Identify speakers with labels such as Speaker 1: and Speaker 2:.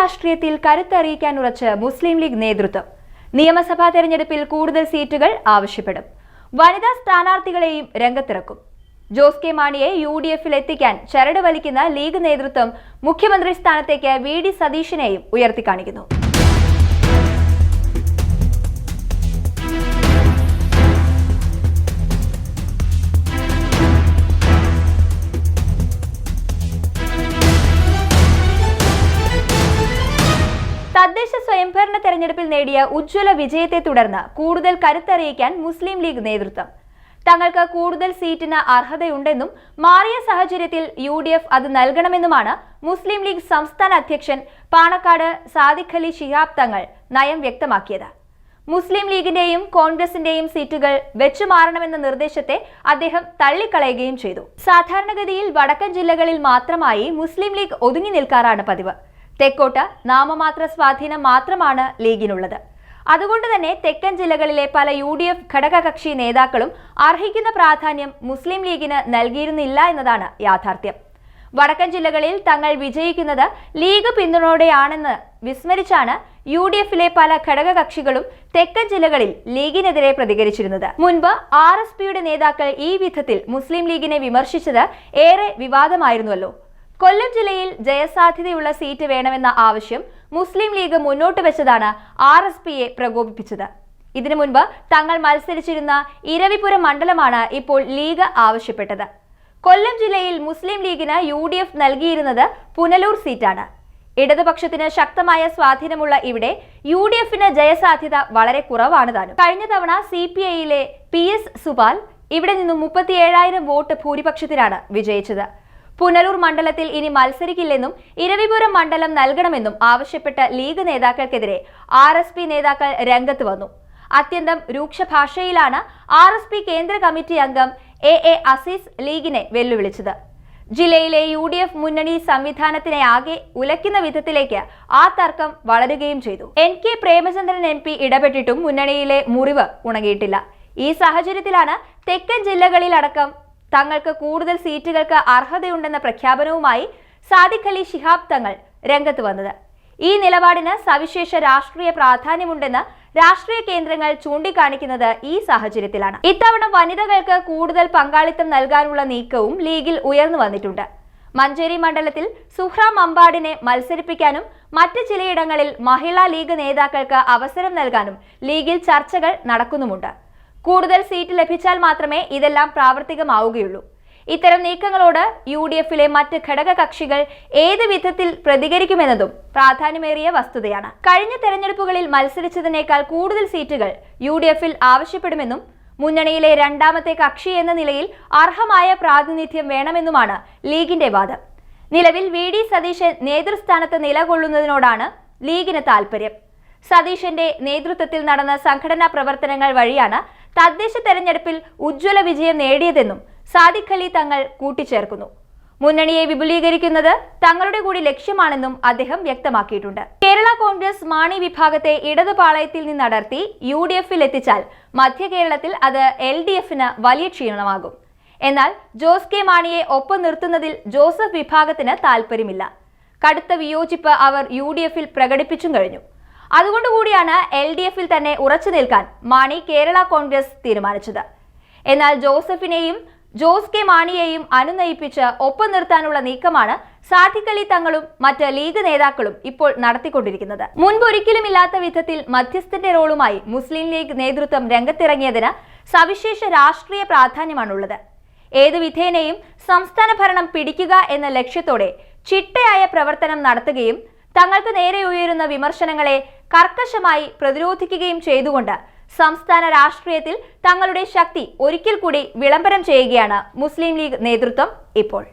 Speaker 1: രാഷ്ട്രീയത്തിൽ കരുത്തറിയിക്കാൻ ഉറച്ച് മുസ്ലിം ലീഗ് നേതൃത്വം. നിയമസഭാ തെരഞ്ഞെടുപ്പിൽ കൂടുതൽ സീറ്റുകൾ ആവശ്യപ്പെടും. വനിതാ സ്ഥാനാർത്ഥികളെയും രംഗത്തിറക്കും. ജോസ് കെ മാണിയെ UDF-ൽ എത്തിക്കാൻ ചരട് വലിക്കുന്ന ലീഗ് നേതൃത്വം മുഖ്യമന്ത്രി സ്ഥാനത്തേക്ക് VD സതീശനെയും ഉയർത്തിക്കാണിക്കുന്നു. തദ്ദേശ സ്വയംഭരണ തെരഞ്ഞെടുപ്പിൽ നേടിയ ഉജ്ജ്വല വിജയത്തെ തുടർന്ന് കൂടുതൽ കരുത്തറിയിക്കാൻ മുസ്ലിം ലീഗ് നേതൃത്വം. തങ്ങൾക്ക് കൂടുതൽ സീറ്റിന് അർഹതയുണ്ടെന്നും മാറിയ സാഹചര്യത്തിൽ UDF അത് നൽകണമെന്നുമാണ് മുസ്ലിം ലീഗ് സംസ്ഥാന അധ്യക്ഷൻ പാണക്കാട് സാദിഖ് അലി ശിഹാബ് തങ്ങൾ നയം വ്യക്തമാക്കിയത്. മുസ്ലിം ലീഗിന്റെയും കോൺഗ്രസിന്റെയും സീറ്റുകൾ വെച്ചുമാറണമെന്ന നിർദ്ദേശത്തെ അദ്ദേഹം തള്ളിക്കളയുകയും ചെയ്തു. സാധാരണഗതിയിൽ വടക്കൻ ജില്ലകളിൽ മാത്രമായി മുസ്ലിം ലീഗ് ഒതുങ്ങി നിൽക്കാറാണ് പതിവ്. തെക്കോട്ട് നാമമാത്ര സ്വാധീനം മാത്രമാണ് ലീഗിനുള്ളത്. അതുകൊണ്ട് തന്നെ തെക്കൻ ജില്ലകളിലെ പല UDF ഘടകകക്ഷി നേതാക്കളും അർഹിക്കുന്ന പ്രാധാന്യം മുസ്ലിം ലീഗിന് നൽകിയിരുന്നില്ല എന്നതാണ് യാഥാർത്ഥ്യം. വടക്കൻ ജില്ലകളിൽ തങ്ങൾ വിജയിക്കുന്നത് ലീഗ് പിന്തുണയോടെയാണെന്ന് വിസ്മരിച്ചാണ് UDF-ലെ പല ഘടകകക്ഷികളും തെക്കൻ ജില്ലകളിൽ ലീഗിനെതിരെ പ്രതികരിച്ചിരുന്നത്. മുൻപ് RSPയുടെ നേതാക്കൾ ഈ വിധത്തിൽ മുസ്ലിം ലീഗിനെ വിമർശിച്ചത് ഏറെ വിവാദമായിരുന്നുവല്ലോ. കൊല്ലം ജില്ലയിൽ ജയസാധ്യതയുള്ള സീറ്റ് വേണമെന്ന ആവശ്യം മുസ്ലിം ലീഗ് മുന്നോട്ട് വെച്ചതാണ് RSPയെ പ്രകോപിപ്പിച്ചത്. ഇതിനു മുൻപ് തങ്ങൾ മത്സരിച്ചിരുന്ന ഇരവിപുരം മണ്ഡലമാണ് ഇപ്പോൾ ലീഗ് ആവശ്യപ്പെട്ടത്. കൊല്ലം ജില്ലയിൽ മുസ്ലിം ലീഗിന് UDF നൽകിയിരുന്നത് പുനലൂർ സീറ്റാണ്. ഇടതുപക്ഷത്തിന് ശക്തമായ സ്വാധീനമുള്ള ഇവിടെ UDF-ന് ജയസാധ്യത വളരെ കുറവാണ് താനും. കഴിഞ്ഞ തവണ CPI-യിലെ PS സുബാൽ ഇവിടെ നിന്നും 37,000 വോട്ട് ഭൂരിപക്ഷത്തിലാണ് വിജയിച്ചത്. പുനലൂർ മണ്ഡലത്തിൽ ഇനി മത്സരിക്കില്ലെന്നും ഇരവിപുരം മണ്ഡലം നൽകണമെന്നും ആവശ്യപ്പെട്ട ലീഗ് നേതാക്കൾക്കെതിരെ RSP നേതാക്കൾ രംഗത്ത് വന്നു. അത്യന്തം രൂക്ഷ ഭാഷയിലാണ് RSP കേന്ദ്ര കമ്മിറ്റി അംഗം AA അസീസ് ലീഗിനെ വെല്ലുവിളിച്ചത്. ജില്ലയിലെ UDF മുന്നണി സംവിധാനത്തിനെ ആകെ ഉലയ്ക്കുന്ന വിധത്തിലേക്ക് ആ തർക്കം വളരുകയും ചെയ്തു. NK പ്രേമചന്ദ്രൻ MP ഇടപെട്ടിട്ടും മുന്നണിയിലെ മുറിവ് ഉണങ്ങിയിട്ടില്ല. ഈ സാഹചര്യത്തിലാണ് തെക്കൻ ജില്ലകളിലടക്കം തങ്ങൾക്ക് കൂടുതൽ സീറ്റുകൾക്ക് അർഹതയുണ്ടെന്ന പ്രഖ്യാപനവുമായി സാദിഖ് അലി ശിഹാബ് തങ്ങൾ രംഗത്ത് വന്നത്. ഈ നിലപാടിന് സവിശേഷ രാഷ്ട്രീയ പ്രാധാന്യമുണ്ടെന്ന് രാഷ്ട്രീയ കേന്ദ്രങ്ങൾ ചൂണ്ടിക്കാണിക്കുന്നത് ഈ സാഹചര്യത്തിലാണ്. ഇത്തവണ വനിതകൾക്ക് കൂടുതൽ പങ്കാളിത്തം നൽകാനുള്ള നീക്കവും ലീഗിൽ ഉയർന്നു വന്നിട്ടുണ്ട്. മഞ്ചേരി മണ്ഡലത്തിൽ സുഹ്ര മമ്പാടിനെ മത്സരിപ്പിക്കാനും മറ്റ് ചിലയിടങ്ങളിൽ മഹിളാ ലീഗ് നേതാക്കൾക്ക് അവസരം നൽകാനും ലീഗിൽ ചർച്ചകൾ നടക്കുന്നുമുണ്ട്. കൂടുതൽ സീറ്റ് ലഭിച്ചാൽ മാത്രമേ ഇതെല്ലാം പ്രാവർത്തികമാവുകയുള്ളൂ. ഇത്തരം നീക്കങ്ങളോട് UDF-ലെ മറ്റ് ഘടകകക്ഷികൾ ഏത് വിധത്തിൽ പ്രതികരിക്കുമെന്നതും പ്രാധാന്യമേറിയ വസ്തുതയാണ്. കഴിഞ്ഞ തെരഞ്ഞെടുപ്പുകളിൽ മത്സരിച്ചതിനേക്കാൾ കൂടുതൽ സീറ്റുകൾ UDF-ൽ ആവശ്യപ്പെടുമെന്നും മുന്നണിയിലെ രണ്ടാമത്തെ കക്ഷി എന്ന നിലയിൽ അർഹമായ പ്രാതിനിധ്യം വേണമെന്നുമാണ് ലീഗിന്റെ വാദം. നിലവിൽ VD സതീശൻ നേതൃസ്ഥാനത്ത് നിലകൊള്ളുന്നതിനോടാണ് ലീഗിന് താൽപര്യം. സതീശന്റെ നേതൃത്വത്തിൽ നടന്ന സംഘടനാ പ്രവർത്തനങ്ങൾ വഴിയാണ് തദ്ദേശ തെരഞ്ഞെടുപ്പിൽ ഉജ്ജ്വല വിജയം നേടിയതെന്നും സാദിഖ് അലി തങ്ങൾ കൂട്ടിച്ചേർക്കുന്നു. മുന്നണിയെ വിപുലീകരിക്കുന്നത് തങ്ങളുടെ കൂടി ലക്ഷ്യമാണെന്നും അദ്ദേഹം വ്യക്തമാക്കിയിട്ടുണ്ട്. കേരള കോൺഗ്രസ് മാണി വിഭാഗത്തെ ഇടതുപാളയത്തിൽ നിന്നടർത്തി UDF-ൽ എത്തിച്ചാൽ മധ്യ കേരളത്തിൽ അത് LDF-ന് വലിയ ക്ഷീണമാകും. എന്നാൽ ജോസ് കെ മാണിയെ ഒപ്പം നിർത്തുന്നതിൽ ജോസഫ് വിഭാഗത്തിന് താൽപ്പര്യമില്ല. കടുത്ത വിയോജിപ്പ് അവർ UDF-ൽ പ്രകടിപ്പിച്ചും കഴിഞ്ഞു. അതുകൊണ്ടുകൂടിയാണ് LDF-ൽ തന്നെ ഉറച്ചു നിൽക്കാൻ മാണി കേരള കോൺഗ്രസ് തീരുമാനിച്ചത്. എന്നാൽ ജോസഫിനെയും ജോസ് കെ മാണിയെയും അനുനയിപ്പിച്ച് ഒപ്പം നിർത്താനുള്ള നീക്കമാണ് സാദിഖ് അലി തങ്ങളും മറ്റ് ലീഗ് നേതാക്കളും ഇപ്പോൾ നടത്തിക്കൊണ്ടിരിക്കുന്നത്. മുൻപൊരിക്കലുമില്ലാത്ത വിധത്തിൽ മധ്യസ്ഥന്റെ റോളുമായി മുസ്ലിം ലീഗ് നേതൃത്വം രംഗത്തിറങ്ങിയതിന് സവിശേഷ രാഷ്ട്രീയ പ്രാധാന്യമാണുള്ളത്. ഏതു വിധേനയും സംസ്ഥാന ഭരണം പിടിക്കുക എന്ന ലക്ഷ്യത്തോടെ ചിട്ടയായ പ്രവർത്തനം നടത്തുകയും തങ്ങൾക്ക് നേരെ ഉയരുന്ന വിമർശനങ്ങളെ കർക്കശമായി പ്രതിരോധിക്കുകയും ചെയ്തുകൊണ്ട് സംസ്ഥാന രാഷ്ട്രീയത്തിൽ തങ്ങളുടെ ശക്തി ഒരിക്കൽ കൂടി വിളംബരം ചെയ്യുകയാണ് മുസ്ലിം ലീഗ് നേതൃത്വം ഇപ്പോൾ.